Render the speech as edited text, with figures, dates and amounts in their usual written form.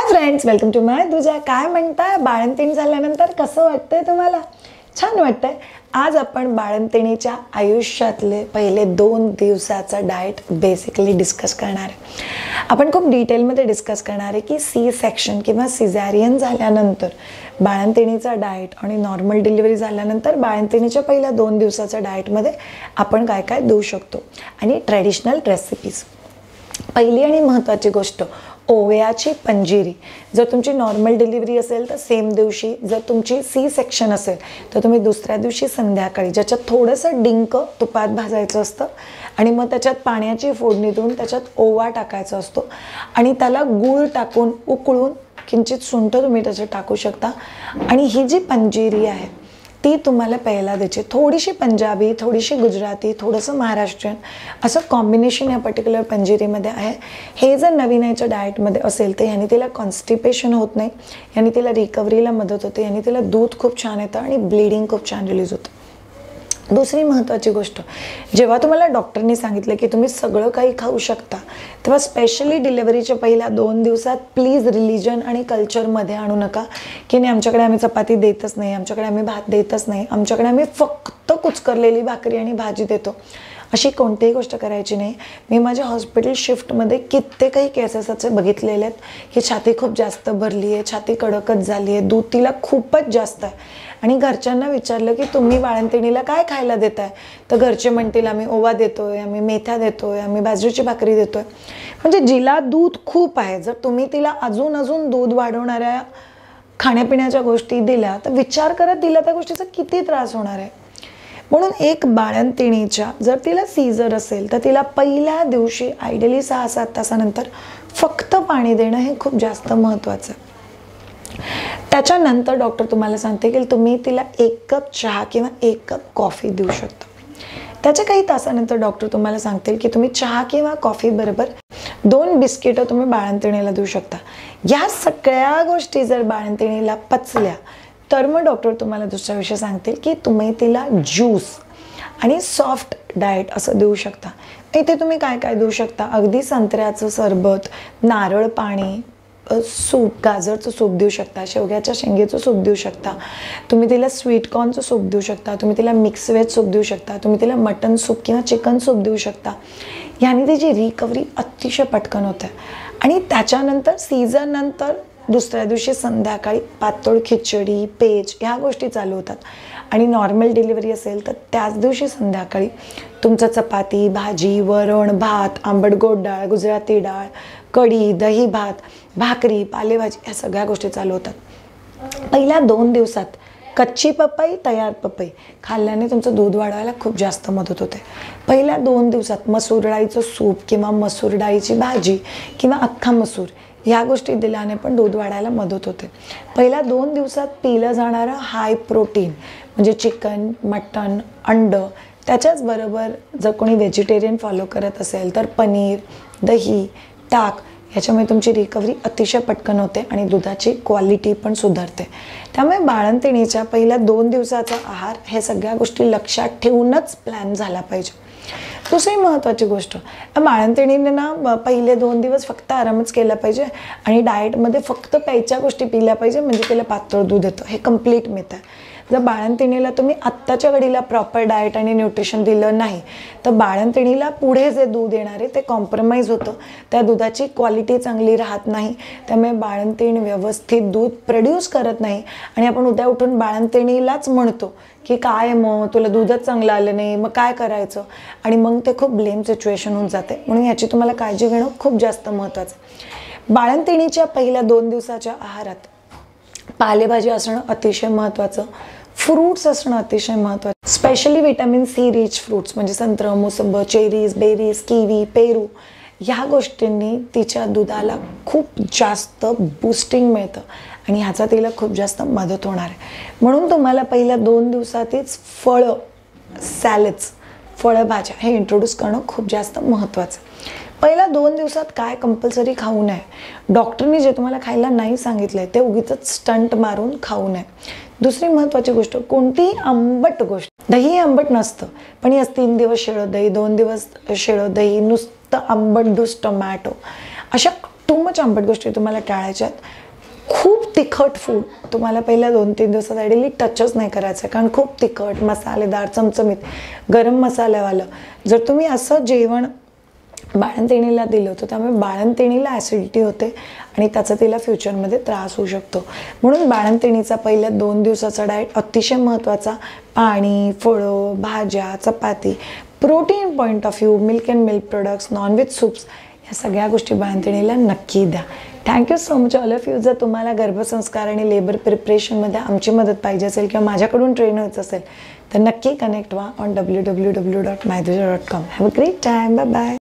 Hi friends, welcome to माय तुझ्या. काय म्हणताय? बाळंतीण झाल्यानंतर कसं वाटतंय तुम्हाला? छान वाटतंय. आज आपण बाळंतिणीच्या आयुष्यातले पहिले 2 दिवसाचा डाएट बेसिकली डिस्कस करणार आहे. आपण खूप डिटेलमध्ये डिस्कस करणार आहे की सी सेक्शन किंवा सिझॅरियन झाल्यानंतर बाळंतिणीचा डाएट आणि नॉर्मल डिलिव्हरी झाल्यानंतर बाळंतिणीच्या पहिल्या 2 दिवसाच्या डाएटमध्ये आपण काय काय देऊ शकतो आणि ट्रेडिशनल रेसिपीज. पहिली आणि महत्त्वाची गोष्ट, ओव्याची पंजिरी. जर तुमची नॉर्मल डिलिव्हरी असेल तर सेम दिवशी, जर तुमची सी सेक्शन असेल तर तुम्ही दुसऱ्या दिवशी संध्याकाळी, ज्याच्यात थोडंसं डिंक तुपात भाजायचं असतं आणि मग त्याच्यात पाण्याची फोडणी देऊन त्याच्यात ओवा टाकायचा असतो आणि त्याला गूळ टाकून उकळून किंचित सुंठ तुम्ही त्याच्यात टाकू शकता. आणि ही जी पंजिरी आहे ती तुम्हाला प्यायला द्यायची. थोडीशी पंजाबी, थोडीशी गुजराती, थोडंसं महाराष्ट्रीयन असं कॉम्बिनेशन या पर्टिक्युलर पंजिरीमध्ये आहे. हे जर नवीन याच्या डाएटमध्ये असेल तर याने तिला कॉन्स्टिपेशन होत नाही, याने तिला रिकव्हरीला मदत होते, याने तिला दूध खूप छान येतं आणि ब्लिडिंग खूप छान रिलीज होतं. दुसरी महत्त्वाची गोष्ट, जेव्हा तुम्हाला डॉक्टरनी सांगितलं की तुम्ही सगळं काही खाऊ शकता, तेव्हा स्पेशली डिलिव्हरीच्या पहिल्या 2 दिवसात प्लीज रिलिजन आणि कल्चरमध्ये आणू नका की नाही आमच्याकडे आम्ही चपाती देतच नाही, आमच्याकडे आम्ही भात देतच नाही, आमच्याकडे आम्ही फक्त कुचकरलेली भाकरी आणि भाजी देतो. अशी कोणतीही गोष्ट करायची नाही. मी माझ्या हॉस्पिटल शिफ्टमध्ये कित्येकही केसेस असे बघितलेले आहेत की छाती खूप जास्त भरली आहे, छाती कडकच झाली आहे, दूध तिला खूपच जास्त आहे आणि घरच्यांना विचारलं की तुम्ही बाळंतिणीला काय खायला देताय, तर घरचे म्हणतील आम्ही ओवा देतोय, आम्ही मेथ्या देतोय, आम्ही बाजरीची भाकरी देतोय. म्हणजे जिला दूध खूप आहे, जर तुम्ही तिला अजून दूध वाढवणाऱ्या खाण्यापिण्याच्या गोष्टी दिल्या तर विचार करत तिला त्या गोष्टीचा किती त्रास होणार आहे. म्हणून एक बाळंतिणीच्या जर तिला सीझर असेल तर तिला पहिल्या दिवशी आयडियली 6-7 तासानंतर फक्त पाणी देणं हे खूप जास्त महत्त्वाचं आहे. त्याच्यानंतर डॉक्टर तुम्हाला सांगते की तुम्ही तिला 1 कप चहा किंवा 1 कप कॉफी देऊ शकता. त्याच्या काही तासानंतर डॉक्टर तुम्हाला सांगतील की तुम्ही चहा किंवा कॉफी बरोबर 2 बिस्किटं तुम्ही बाळंतिणीला देऊ शकता. या सगळ्या गोष्टी जर बाळंतिणीला पचल्या तर मग डॉक्टर तुम्हाला दुसरा विषय सांगतील की तुम्ही तिला ज्यूस आणि सॉफ्ट डाएट असं देऊ शकता. इथे तुम्ही काय काय देऊ शकता, अगदी संत्र्याचं सरबत, नारळ पाणी, सूप, गाजरचं सूप देऊ शकता, शेवग्याच्या शेंगेचं सूप देऊ शकता, तुम्ही तिला स्वीटकॉर्नचं सूप देऊ शकता, तुम्ही तिला मिक्स व्हेज सूप देऊ शकता, तुम्ही तिला मटन सूप किंवा चिकन सूप देऊ शकता. याने तिची रिकव्हरी अतिशय पटकन होते. आणि त्याच्यानंतर सीझननंतर दुसऱ्या दिवशी संध्याकाळी पातळ खिचडी, पेज ह्या गोष्टी चालू होतात. आणि नॉर्मल डिलिव्हरी असेल तर त्याच दिवशी संध्याकाळी तुमचं चपाती, भाजी, वरण, भात, आंबट गोड डाळ, गुजराती डाळ, कढी, दही भात, भाकरी, पालेभाजी ह्या सगळ्या गोष्टी चालू होतात. पहिल्या 2 दिवसात कच्ची पपई, तयार पपई खाल्ल्याने तुमचं दूध वाढवायला खूप जास्त मदत होते. पहिल्या 2 दिवसात मसूर डाळीचं सूप किंवा मसूर डाळीची भाजी किंवा अख्खा मसूर ह्या गोष्टी दिल्याने पण दूध वाढायला मदत होते. पहिल्या 2 दिवसात पिलं जाणारं हाय प्रोटीन म्हणजे चिकन, मटण, अंड, त्याच्याचबरोबर जर कोणी व्हेजिटेरियन फॉलो करत असेल तर पनीर, दही, ताक ह्याच्यामुळे तुमची रिकव्हरी अतिशय पटकन होते आणि दुधाची क्वालिटी पण सुधारते. त्यामुळे बाळंतिणीच्या पहिल्या 2 दिवसाचा आहार हे सगळ्या गोष्टी लक्षात ठेवूनच प्लॅन झाला पाहिजे. दुसरी महत्त्वाची गोष्ट, बाळंतिणीने ना पहिले 2 दिवस फक्त आरामच केला पाहिजे आणि डाएटमध्ये फक्त प्यायच्या गोष्टी पिल्या पाहिजे म्हणजे तिला पातळ दूध येतं. हे कम्प्लीट मिथ आहे. जर बाळंतिणीला तुम्ही आत्ताच्या घडीला प्रॉपर डाएट आणि न्यूट्रिशन दिलं नाही तर बाळंतिणीला पुढे जे दूध येणार आहे ते कॉम्प्रोमाइज होतं, त्या दुधाची क्वालिटी चांगली राहत नाही, त्यामुळे बाळंतीण व्यवस्थित दूध प्रोड्यूस करत नाही आणि आपण उद्या उठून बाळंतिणीलाच म्हणतो की काय मग तुला दूधच चांगलं आलं नाही, मग काय करायचं, आणि मग ते खूप ब्लेम सिच्युएशन होऊन जाते. म्हणून याची तुम्हाला काळजी घेणं खूप जास्त महत्त्वाचं. बाळंतिणीच्या पहिल्या 2 दिवसाच्या आहारात पालेभाजी असणं अतिशय महत्त्वाचं, फ्रूट्स असणं अतिशय महत्त्वाचं. Specially vitamin C rich fruits म्हणजे संत्र, मोसंब, चेरीज, बेरीज, किवी, पेरू ह्या गोष्टींनी तिच्या दुधाला खूप जास्त बूस्टिंग मिळतं आणि ह्याचा तिला खूप जास्त मदत होणार आहे. म्हणून तुम्हाला पहिल्या 2 दिवसातच फळं, सॅलड्स, फळभाज्या हे इंट्रोड्यूस करणं खूप जास्त महत्त्वाचं. पहिल्या 2 दिवसात काय कंपल्सरी खाऊ नये, डॉक्टरनी जे तुम्हाला खायला नाही सांगितलंय ते उगीच स्टंट मारून खाऊ नये. दुसरी महत्त्वाची गोष्ट, कोणतीही आंबट गोष्ट, दही आंबट नसतं पण यास 3 दिवस शिळं दही, 2 दिवस शिळं दही, नुसतं आंबट डूस टोमॅटो, अशा टू मच आंबट गोष्टी तुम्हाला टाळायच्या आहेत. खूप तिखट फूड तुम्हाला पहिल्या 2-3 दिवसात आयडियली टचच नाही करायचं, कारण खूप तिखट, मसालेदार, चमचमीत, गरम मसाल्यावालं जर तुम्ही असं जेवण बाळंतिणीला दिलं होतं, त्यामुळे बाळंतिणीला ॲसिडिटी होते आणि त्याचा तिला फ्युचरमध्ये त्रास होऊ शकतो. म्हणून बाळंतिणीचा पहिल्या 2 दिवसाचा डाएट अतिशय महत्त्वाचा. पाणी, फळं, भाज्या, चपाती, protein point of view, milk and milk products, non veg soups, ह्या सगळ्या गोष्टी बाळंतिणीला नक्की द्या. Thank you so much all of you. जर तुम्हाला गर्भसंस्कार आणि लेबर प्रिपरेशनमध्ये आमची मदत पाहिजे असेल किंवा माझ्याकडून ट्रेन व्हायचं असेल तर नक्की कनेक्ट व्हा on www.myduja.com. Have a great time. Bye bye.